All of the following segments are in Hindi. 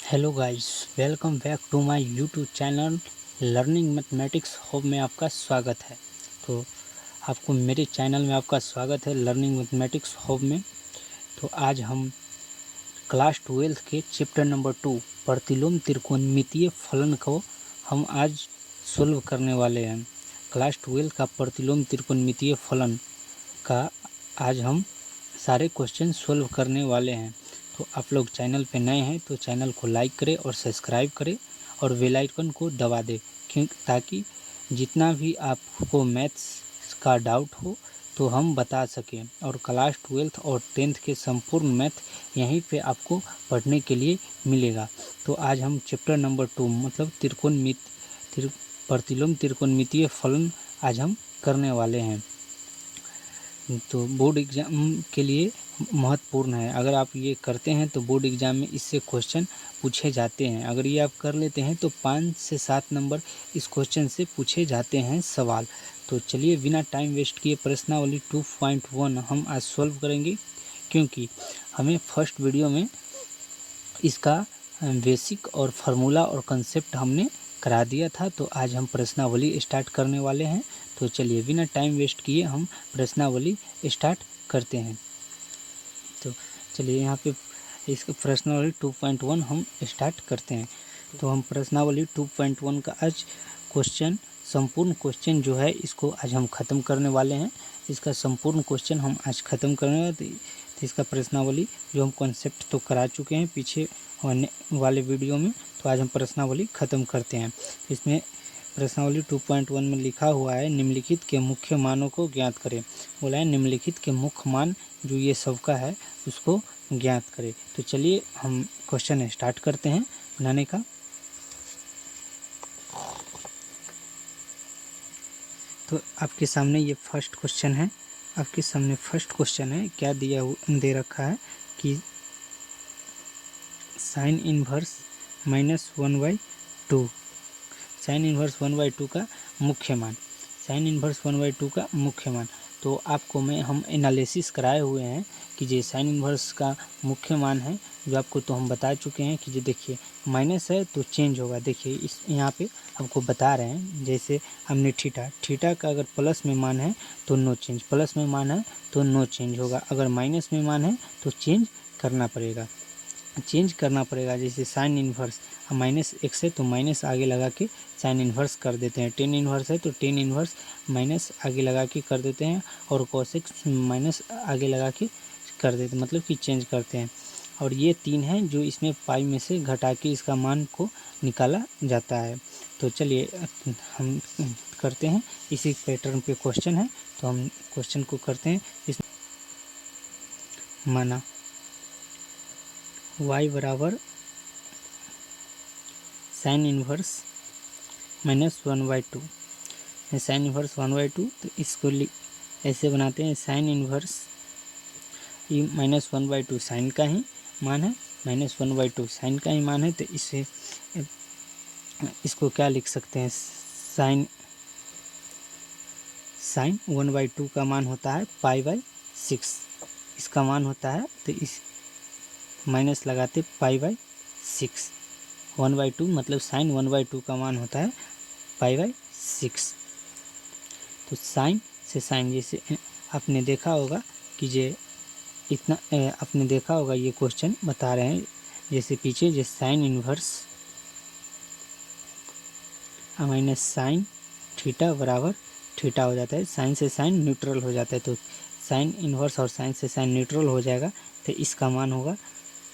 Hello guys, welcome back to my YouTube channel learning mathematics hub में आपका स्वागत है। तो आपको मेरे चैनल में आपका स्वागत है लर्निंग मैथमेटिक्स हब में। तो आज हम क्लास 12 के चैप्टर नंबर 2 प्रतिलोम त्रिकोणमितीय फलन को हम आज सोल्व करने वाले हैं। क्लास 12 का प्रतिलोम त्रिकोणमितीय फलन का आज हम सारे क्वेश्चन सोल्व करने वाले हैं। तो आप लोग चैनल पे नए हैं तो चैनल को लाइक करें और सब्सक्राइब करें और बेल आइकन को दबा दें, ताकि जितना भी आपको मैथ्स का डाउट हो तो हम बता सकें। और क्लास 12 और 10th के संपूर्ण मैथ यहीं पे आपको पढ़ने के लिए मिलेगा। तो आज हम चैप्टर नंबर 2 मतलब प्रतिलोम त्रिकोणमितीय फलन आज हम करने वाले हैं। तो बोर्ड एग्ज़ाम के लिए महत्वपूर्ण है। अगर आप ये करते हैं तो बोर्ड एग्ज़ाम में इससे क्वेश्चन पूछे जाते हैं। अगर ये आप कर लेते हैं तो 5 से 7 नंबर इस क्वेश्चन से पूछे जाते हैं सवाल। तो चलिए बिना टाइम वेस्ट किए प्रश्नावली 2.1 हम आज सॉल्व करेंगे, क्योंकि हमें फर्स्ट वीडियो में इसका बेसिक और फार्मूला और कंसेप्ट हमने करा दिया था। तो आज हम प्रश्नावली स्टार्ट करने वाले हैं। तो चलिए बिना टाइम वेस्ट किए हम प्रश्नावली स्टार्ट करते हैं। तो चलिए यहाँ पे इसका प्रश्नावली 2.1 हम स्टार्ट करते हैं। तो हम प्रश्नावली 2.1 का आज क्वेश्चन संपूर्ण क्वेश्चन जो है इसको आज हम ख़त्म करने वाले हैं। इसका संपूर्ण क्वेश्चन हम आज ख़त्म करने वाले। तो इसका प्रश्नावली जो हम कॉन्सेप्ट तो करा चुके हैं पीछे वाले वीडियो में, तो आज हम प्रश्नावली ख़त्म करते हैं। इसमें प्रश्नावली 2.1 में लिखा हुआ है निम्नलिखित के मुख्य मानों को ज्ञात करें। बोला है निम्नलिखित के मुख्य मान जो ये सबका है उसको ज्ञात करें। तो चलिए हम क्वेश्चन स्टार्ट करते हैं बनाने का। तो आपके सामने ये फर्स्ट क्वेश्चन है। आपके सामने फर्स्ट क्वेश्चन है, क्या दे रखा है कि साइन इनवर्स -1/2 साइन इनवर्स 1/2 का मुख्य मान, साइन इनवर्स 1/2 का मुख्य मान। तो आपको हम एनालिसिस कराए हुए हैं कि ये साइन इनवर्स का मुख्य मान है, जो आपको तो हम बता चुके हैं कि ये देखिए माइनस है तो चेंज होगा। देखिए इस यहाँ पे आपको बता रहे हैं, जैसे हमने थीटा का अगर प्लस में मान है तो नो चेंज, प्लस में मान है तो नो चेंज होगा। अगर माइनस में मान है तो चेंज करना पड़ेगा। जैसे साइन इन्वर्स -x है तो माइनस आगे लगा के साइन इन्वर्स कर देते हैं। टेन इन्वर्स है तो टेन इन्वर्स माइनस आगे लगा के कर देते हैं, और कोसेक माइनस आगे लगा के कर देते हैं, मतलब कि चेंज करते हैं। और ये 3 हैं जो इसमें पाई में से घटा के इसका मान को निकाला जाता है। तो चलिए हम करते हैं, इसी पैटर्न पे क्वेश्चन है तो हम क्वेश्चन को करते हैं। इसमें माना y बराबर साइन इन्वर्स -1/2 है। साइन इन्वर्स 1/2, तो इसको ऐसे बनाते हैं, साइन इन्वर्स ये -1/2 साइन का ही मान है, -1/2 साइन का ही मान है। तो इसको क्या लिख सकते हैं, साइन 1/2 का मान होता है π/6, इसका मान होता है। तो इस माइनस लगाते π/6, 1/2 मतलब साइन 1/2 का मान होता है π/6। तो साइन से साइन, जैसे आपने देखा होगा कि ये इतना आपने देखा होगा, ये क्वेश्चन बता रहे हैं जैसे पीछे, जैसे sign inverse minus sine theta बराबर थीटा हो जाता है, साइन से साइन न्यूट्रल हो जाता है। तो साइन इन्वर्स और साइन से साइन न्यूट्रल हो जाएगा, तो इसका मान होगा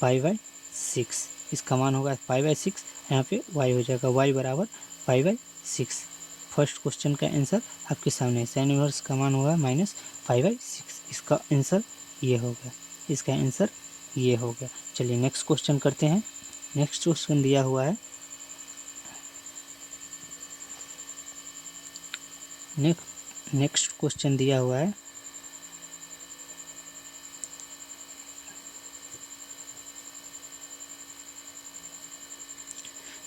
π/6, इसका मान होगा π/6। यहाँ पे y हो जाएगा, y बराबर π/6। फर्स्ट क्वेश्चन का आंसर आपके सामने है, साइन इन्वर्स का मान होगा -π/6, इसका आंसर ये हो गया, इसका आंसर ये हो गया। चलिए नेक्स्ट क्वेश्चन करते हैं। नेक्स्ट क्वेश्चन दिया हुआ है, नेक्स्ट क्वेश्चन दिया हुआ है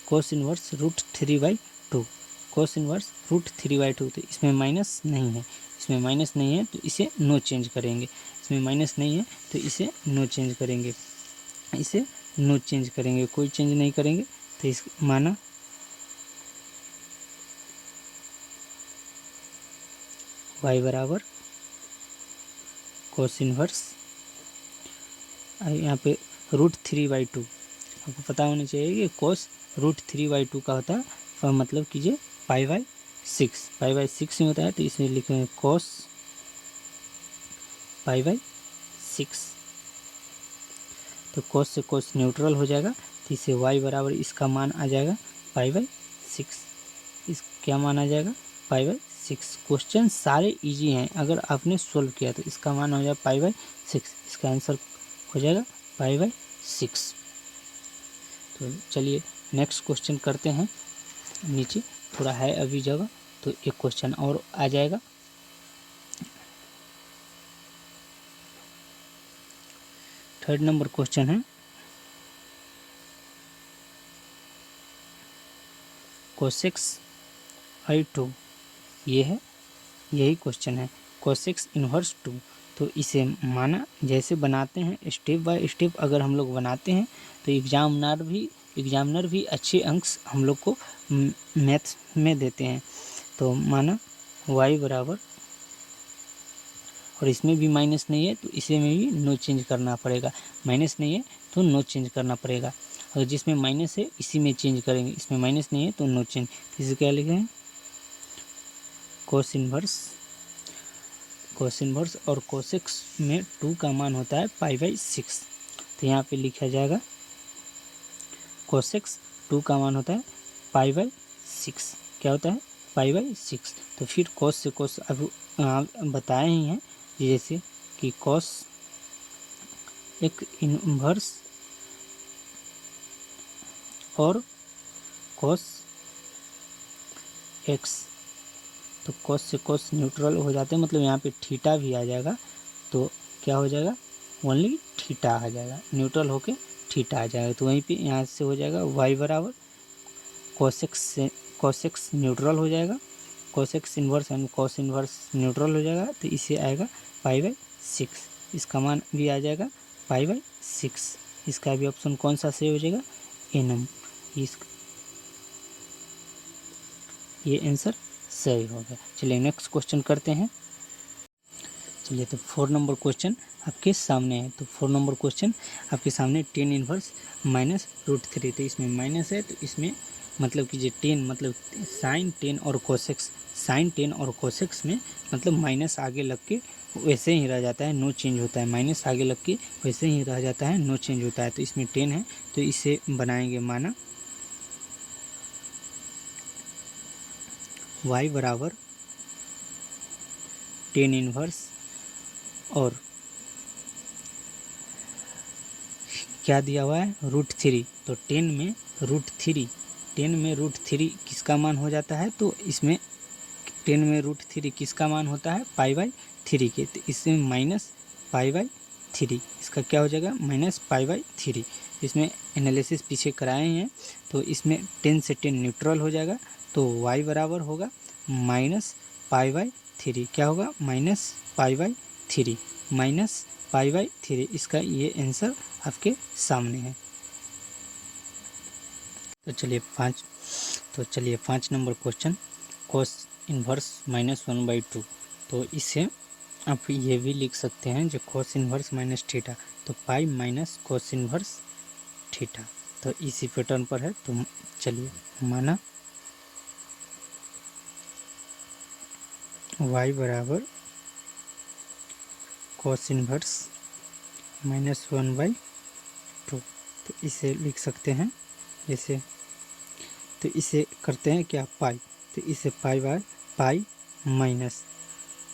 कोस इनवर्स √3/2, कोस इनवर्स √3/2। तो इसमें माइनस नहीं है, इसमें माइनस नहीं है तो इसे नो चेंज करेंगे, इसमें माइनस नहीं है तो इसे नो चेंज करेंगे, इसे नो चेंज करेंगे, कोई चेंज नहीं करेंगे। तो इस माना y बराबर कोस इनवर्स, यहाँ पे √3/2 आपको पता होना चाहिए कि कोस √3/2 का होता है, मतलब कीजिए पाई/6 में होता है, तो इसमें लिखेंगे कोस पाई/6। तो कोस से कोस न्यूट्रल हो जाएगा, तो इसे y बराबर इसका मान आ जाएगा पाई/6। इस क्या मान आ जाएगा पाई/6। क्वेश्चन सारे इजी हैं, अगर आपने सोल्व किया तो इसका मान हो जाएगा पाई/6, इसका आंसर हो जाएगा पाई/6। तो चलिए नेक्स्ट क्वेश्चन करते हैं। नीचे थोड़ा है अभी जगह, तो एक क्वेश्चन और आ जाएगा। थर्ड नंबर क्वेश्चन है cos(x)(i2), ये है, यही क्वेश्चन है cos(x)(2). तो इसे माना जैसे बनाते हैं स्टेप बाय स्टेप, अगर हम लोग बनाते हैं तो एग्जामिनर भी अच्छे अंक हम लोग को मैथ्स में देते हैं। तो माना y बराबर, और इसमें भी माइनस नहीं है तो इसे में भी नो चेंज करना पड़ेगा, माइनस नहीं है तो नो चेंज करना पड़ेगा। अगर जिसमें माइनस है इसी में चेंज करेंगे, इसमें माइनस नहीं है तो नो चेंज। इसे क्या लिखें, कोस इनवर्स और कोसेक्स में 2 का मान होता है पाई/6। तो यहाँ पे लिखा जाएगा कोसेक्स 2 का मान होता है पाई/6। क्या होता है पाई/6। तो फिर कोस से कोस अब बताए ही हैं, जैसे कि कोस एक इनवर्स और कोस एक्स, तो कोस से कोस न्यूट्रल हो जाते हैं, मतलब यहाँ पे थीटा भी आ जाएगा। तो क्या हो जाएगा, ओनली थीटा आ जाएगा, न्यूट्रल होके थीटा आ जाएगा। तो वहीं पे यहाँ से हो जाएगा y बराबर कोसेक्स न्यूट्रल हो जाएगा, cos x inverse and cos inverse neutral हो जाएगा, तो इसे आएगा पाई/6। इसका मान भी आ जाएगा पाई/6। इसका भी ऑप्शन कौन सा सही हो जाएगा, एनम। ये आंसर सही हो गया। चलिए नेक्स्ट क्वेश्चन करते हैं। चलिए तो 4 नंबर क्वेश्चन आपके सामने है। तो 4 नंबर क्वेश्चन आपके सामने tan इनवर्स -√3। तो इसमें माइनस है, तो इसमें मतलब कि जो tan मतलब साइन tan और कोसेक्स, साइन tan और कोसेक्स में मतलब माइनस आगे लग के वैसे ही रह जाता है, नो चेंज होता है। माइनस आगे लग के वैसे ही रह जाता है, नो चेंज होता है। तो इसमें tan है, तो इसे बनाएंगे माना y बराबर tan इनवर्स और क्या दिया हुआ है √3। तो 10 में √3 किसका मान हो जाता है, तो इसमें 10 में √3 किसका मान होता है पाई/3 के। तो इसमें माइनस पाई/3, इसका क्या हो जाएगा माइनस पाई/3। इसमें एनालिसिस पीछे कराए हैं, तो इसमें 10 से 10 न्यूट्रल हो जाएगा, तो y बराबर होगा माइनस पाई/3। क्या होगा माइनस पाई/3 इसका ये आंसर आपके सामने है। तो चलिए 5 नंबर क्वेश्चन कोस इनवर्स -1/2। तो इसे आप ये भी लिख सकते हैं जो कोस इनवर्स माइनस थीटा, तो pi minus cos inverse theta. तो इसी पैटर्न पर है। तो चलिए माना y बराबर कोस इनवर्स -1/2। तो इसे लिख सकते हैं जैसे, तो इसे करते हैं क्या पाई, तो इसे पाई माइनस,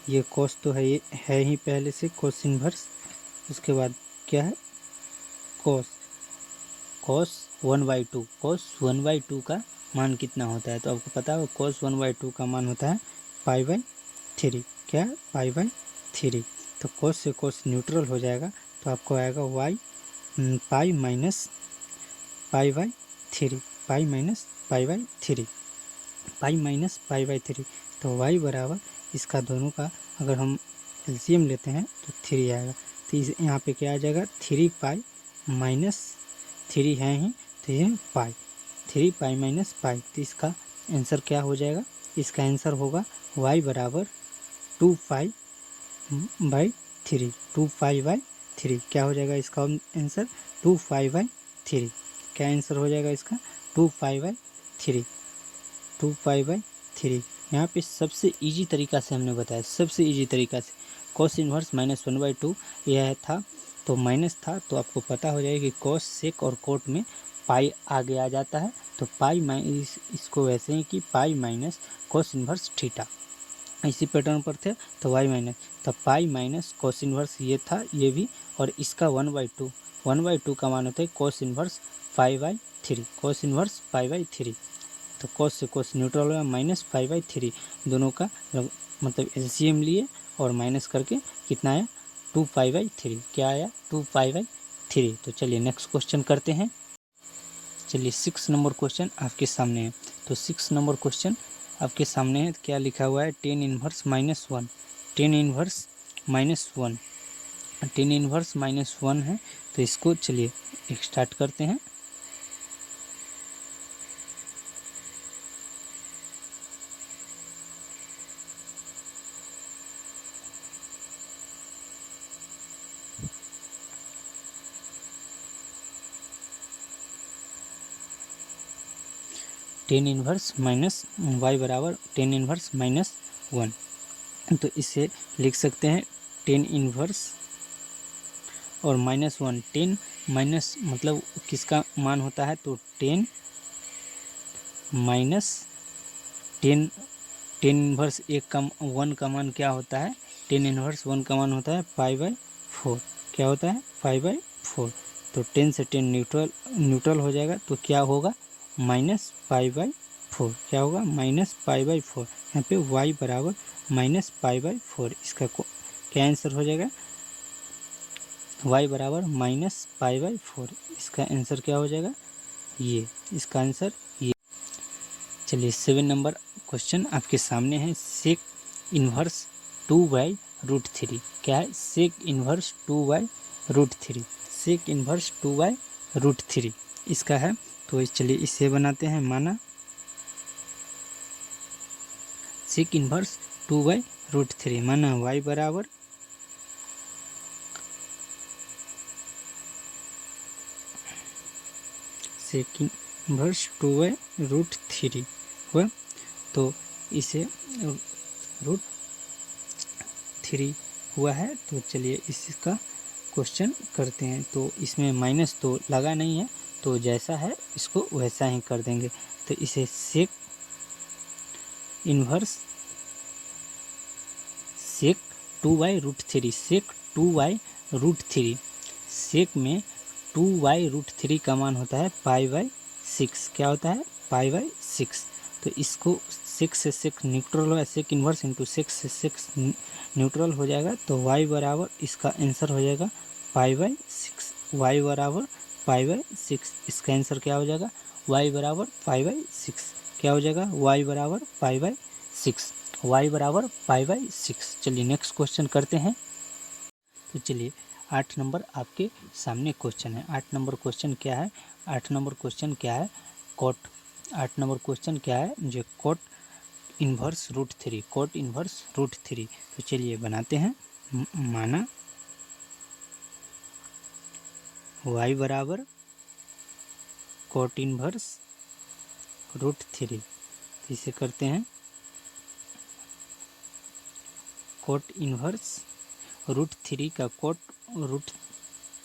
ये कोस तो है, ये है ही पहले से कोस इनवर्स। उसके बाद क्या है कोस 1/2। कोस 1/2 का मान कितना होता है, तो आपको पता है कोस 1/2 का मान होता है पाई/3। क्या है पाई/3। तो कोस से कोस न्यूट्रल हो जाएगा, तो आपको आएगा y पाई माइनस पाई/3, पाई माइनस पाई/3। तो y बराबर इसका दोनों का अगर हम एलसीएम लेते हैं तो 3 आएगा। तो यहाँ पे क्या आ जाएगा 3 पाई 3 है ही, तो ये पाई, 3 पाई माइनस पाई। तो इसका आंसर क्या हो जाएगा? इसका आंसर होगा y बराबर 2 पाई बाई 3, 2 पाई बाई 3। क्या हो जाएगा इसका आंसर? 2 pi by 3। क्या आंसर हो जाएगा इसका? 2 पाई बाई 3, 2 पाई बाई 3। यहाँ पे सबसे इजी तरीका से हमने बताया, सबसे इजी तरीका से cos इनवर्स -1/2 यह था, तो माइनस था तो आपको पता हो जाएगा कि cos सेक और कोट में पाई आगे आ जाता है, तो पाई इसको वैसे ही कि pi minus cos inverse theta, इसी पैटर्न पर थे तो वाई माइनस, तो पाई माइनस cos इनवर्स ये था, ये भी, और इसका 1/2 का मान होता है cos इनवर्स पाई/3, cos इनवर्स पाई/3। तो cos से cos न्यूट्रल हुआ, -पाई/3 दोनों का मतलब एलसीएम लिए और माइनस करके कितना आया? 2 पाई/3। क्या आया? 2 पाई/3। तो चलिए नेक्स्ट क्वेश्चन करते हैं। चलिए 6 नंबर क्वेश्चन आपके सामने है। तो 6 नंबर क्वेश्चन आपके सामने है, क्या लिखा हुआ है? tan inverse -1, tan inverse -1, tan inverse -1 है। तो इसको चलिए स्टार्ट करते हैं। tan इनवर्स माइनस वाई बराबर tan इनवर्स -1। तो इसे लिख सकते हैं tan इनवर्स और -1, tan माइनस मतलब किसका मान होता है? तो tan माइनस tan इनवर्स 1 का मान क्या होता है? tan इनवर्स 1 का मान होता है पाई/4। क्या होता है? पाई/4। तो 10 से 10 न्यूट्रल हो जाएगा, तो क्या होगा? -पाई/4। क्या होगा? -पाई/4। यहाँ पे y बराबर -पाई/4। इसका क्या आंसर हो जाएगा? y बराबर -पाई/4। इसका आंसर क्या हो जाएगा? ये, इसका आंसर ये। चलिए 7 नंबर क्वेश्चन आपके सामने है, सेक इनवर्स 2/√3। क्या है? सेक इनवर्स 2/√3, सेक इनवर्स 2/√3 इसका है। तो चलिए इसे बनाते हैं। माना सेक इनवर्स 2/√3, माना y बराबर सेक इनवर्स 2/√3 हुआ, तो इसे √3 हुआ है। तो चलिए इसका क्वेश्चन करते हैं। तो इसमें माइनस तो लगा नहीं है, तो जैसा है इसको वैसा ही कर देंगे। तो इसे सेक इनवर्स सेक 2/√3, सेक 2/√3, सेक में 2/√3 का मान होता है पाई/6। क्या होता है? पाई/6। तो इसको सेक से सेक न्यूट्रल हुआ, सेक इनवर्स इंटू सेक से सेक न्यूट्रल हो जाएगा, तो y बराबर इसका आंसर हो जाएगा पाई/6। y बराबर पाई/6। इसका आंसर क्या हो जाएगा? y बराबर पाई/6। क्या हो जाएगा? y बराबर पाई/6, y बराबर पाई/6। चलिए नेक्स्ट क्वेश्चन करते हैं। तो चलिए 8 नंबर आपके सामने क्वेश्चन है। 8 नंबर क्वेश्चन क्या है? 8 नंबर क्वेश्चन क्या है? कोट 8 नंबर क्वेश्चन क्या है? जो कोट इनवर्स √3, कोट इनवर्स √3। तो चलिए बनाते हैं। माना y बराबर कोट इनवर्स √3। तो इसे करते हैं कोट इनवर्स √3 का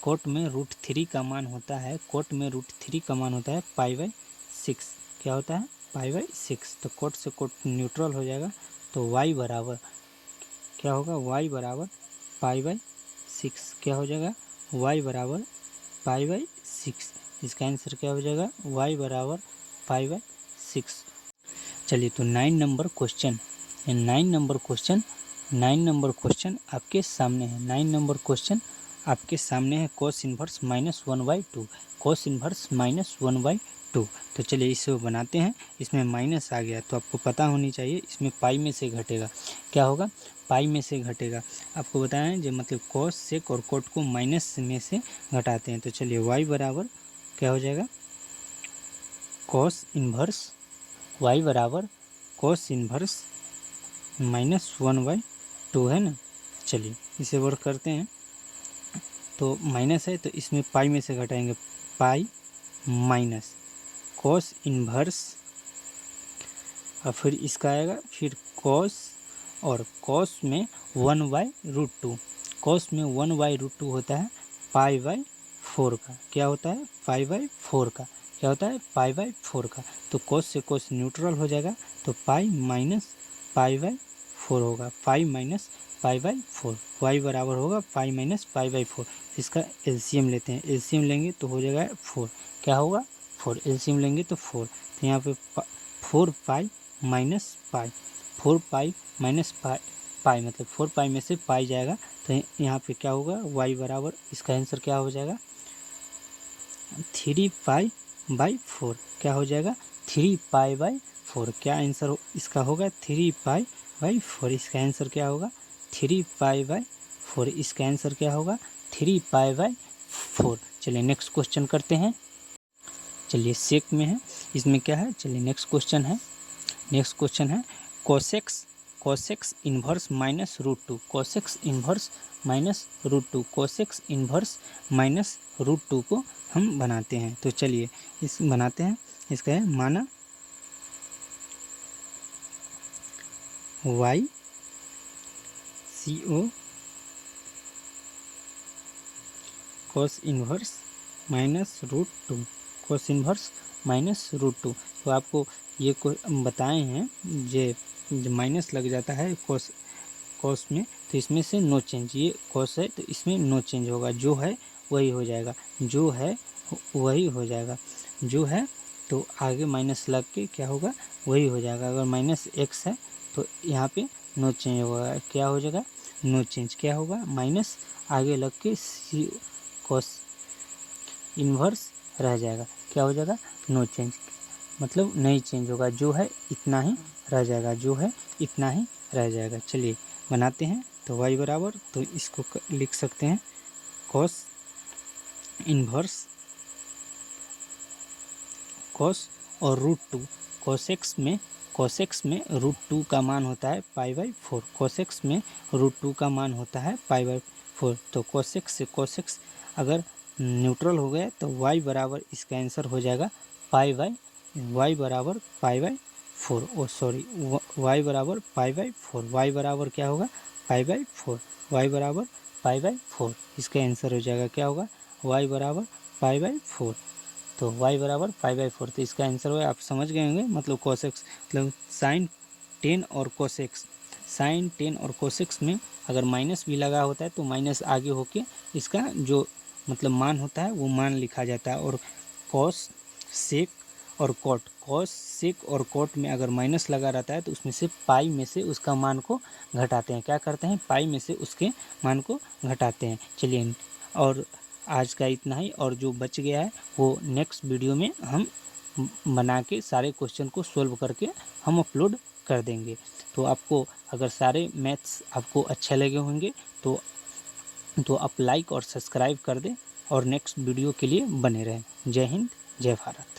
कोट में √3 का मान होता है, कोट में √3 का मान होता है पाई/6। क्या होता है? पाई/6। तो कोट से कोट न्यूट्रल हो जाएगा, तो y बराबर क्या होगा? y बराबर पाई/6। क्या हो जाएगा? y बराबर पाई/6। इसका आंसर क्या हो जाएगा? y बराबर पाई/6। चलिए तो 9 नंबर क्वेश्चन, 9 नंबर क्वेश्चन आपके सामने है। 9 नंबर क्वेश्चन आपके सामने है, cos इनवर्स -1/2, cos इनवर्स -1/2। तो चलिए इसे बनाते हैं। इसमें माइनस आ गया तो आपको पता होनी चाहिए, इसमें पाई में से घटेगा। क्या होगा? पाई में से घटेगा। आपको बताएं जो मतलब cos सेक और कोट को माइनस में से घटाते हैं। तो चलिए y बराबर क्या हो जाएगा, कॉस इन्वर्स y बराबर कॉस इन्वर्स -1/2 है ना। चलिए इसे वर्क करते हैं। तो माइनस है तो इसमें पाई में से घटाएंगे, पाई माइनस कॉस इन्वर्स, और फिर इसका आएगा फिर कॉस, और कॉस में 1/√2, कॉस में 1/√2 होता है पाई/4 का, क्या होता है पाई/4 का, क्या होता है पाई/4 का। तो कॉस से कॉस न्यूट्रल हो जाएगा, तो पाई माइनस पाई/4 होगा, पाई माइनस पाई/4, वाई बराबर होगा पाई माइनस पाई/4। इसका एलसीएम लेते हैं, एलसीएम लेंगे तो हो जाएगा 4, क्या होगा 4, एलसीएम लेंगे तो 4, तो यहाँ पे 4 pi minus pi, 4 pi minus pi, पाई मतलब 4 पाई में से पाई जाएगा, तो यहाँ पे क्या होगा y बराबर, इसका आंसर क्या हो जाएगा 3 पाई/4, क्या हो जाएगा 3 पाई/4, क्या आंसर इसका होगा 3 पाई/4, इसका आंसर क्या होगा 3 पाई/4, इसका आंसर क्या होगा 3 पाई/4। चलिए नेक्स्ट क्वेश्चन करते हैं। चलिए सेक में है, इसमें क्या है, चलिए नेक्स्ट क्वेश्चन है। नेक्स्ट क्वेश्चन है कोसेक्स इन्वर्स -√2, कोसेक्स इन्वर्स -√2, कोसेक्स इन्वर्स -√2 को हम बनाते हैं। तो चलिए इस बनाते हैं। इसका है माना y CO कोस इन्वर्स -√2, कोस इन्वर्स -√2। तो आपको ये बताए हैं, ये माइनस लग जाता है कोस में, तो इसमें से नो चेंज, ये कोस है तो इसमें नो चेंज होगा, जो है वही हो जाएगा, जो है वही हो जाएगा, जो है तो आगे माइनस लग के क्या होगा वही हो जाएगा। अगर -x है तो यहाँ पे नो चेंज होगा, क्या हो जाएगा नो चेंज, क्या होगा माइनस आगे लग के सी कोस इन्वर्स रह जाएगा, क्या हो जाएगा नो चेंज, मतलब नहीं चेंज होगा, जो है इतना ही रह जाएगा, जो है इतना ही रह जाएगा। चलिए बनाते हैं। तो y बराबर, तो इसको लिख सकते हैं कॉस इन्वर्स कॉस और √2, कोसेक्स में √2 का मान होता है पाई/4, कोसेक्स में √2 का मान होता है पाई/4। तो कोसेक्स से कोसेक्स अगर न्यूट्रल हो गया तो y बराबर इसका आंसर हो जाएगा y बराबर पाई/4, ओ सॉरी y बराबर पाई/4, y बराबर क्या होगा पाई/4, y बराबर पाई/4, इसका आंसर हो जाएगा क्या होगा y बराबर पाई/4। तो y बराबर पाई/4, तो इसका आंसर हो, आप समझ गए होंगे, मतलब कोसेक्स मतलब साइन 10 और कोसेक्स, साइन 10 और कोसेक्स में अगर माइनस भी लगा होता है तो माइनस आगे होके इसका जो मतलब मान होता है वो मान लिखा जाता है। और कॉस सेक और कॉट, कॉस सेक और कॉट में अगर माइनस लगा रहता है तो उसमें से पाई में से उसका मान को घटाते हैं, क्या करते हैं पाई में से उसके मान को घटाते हैं। चलिए और आज का इतना ही, और जो बच गया है वो नेक्स्ट वीडियो में हम बना के सारे क्वेश्चन को सोल्व करके हम अपलोड कर देंगे। तो आपको अगर सारे मैथ्स आपको अच्छे लगे होंगे तो आप लाइक और सब्सक्राइब कर दें और नेक्स्ट वीडियो के लिए बने रहें। जय हिंद, जय भारत।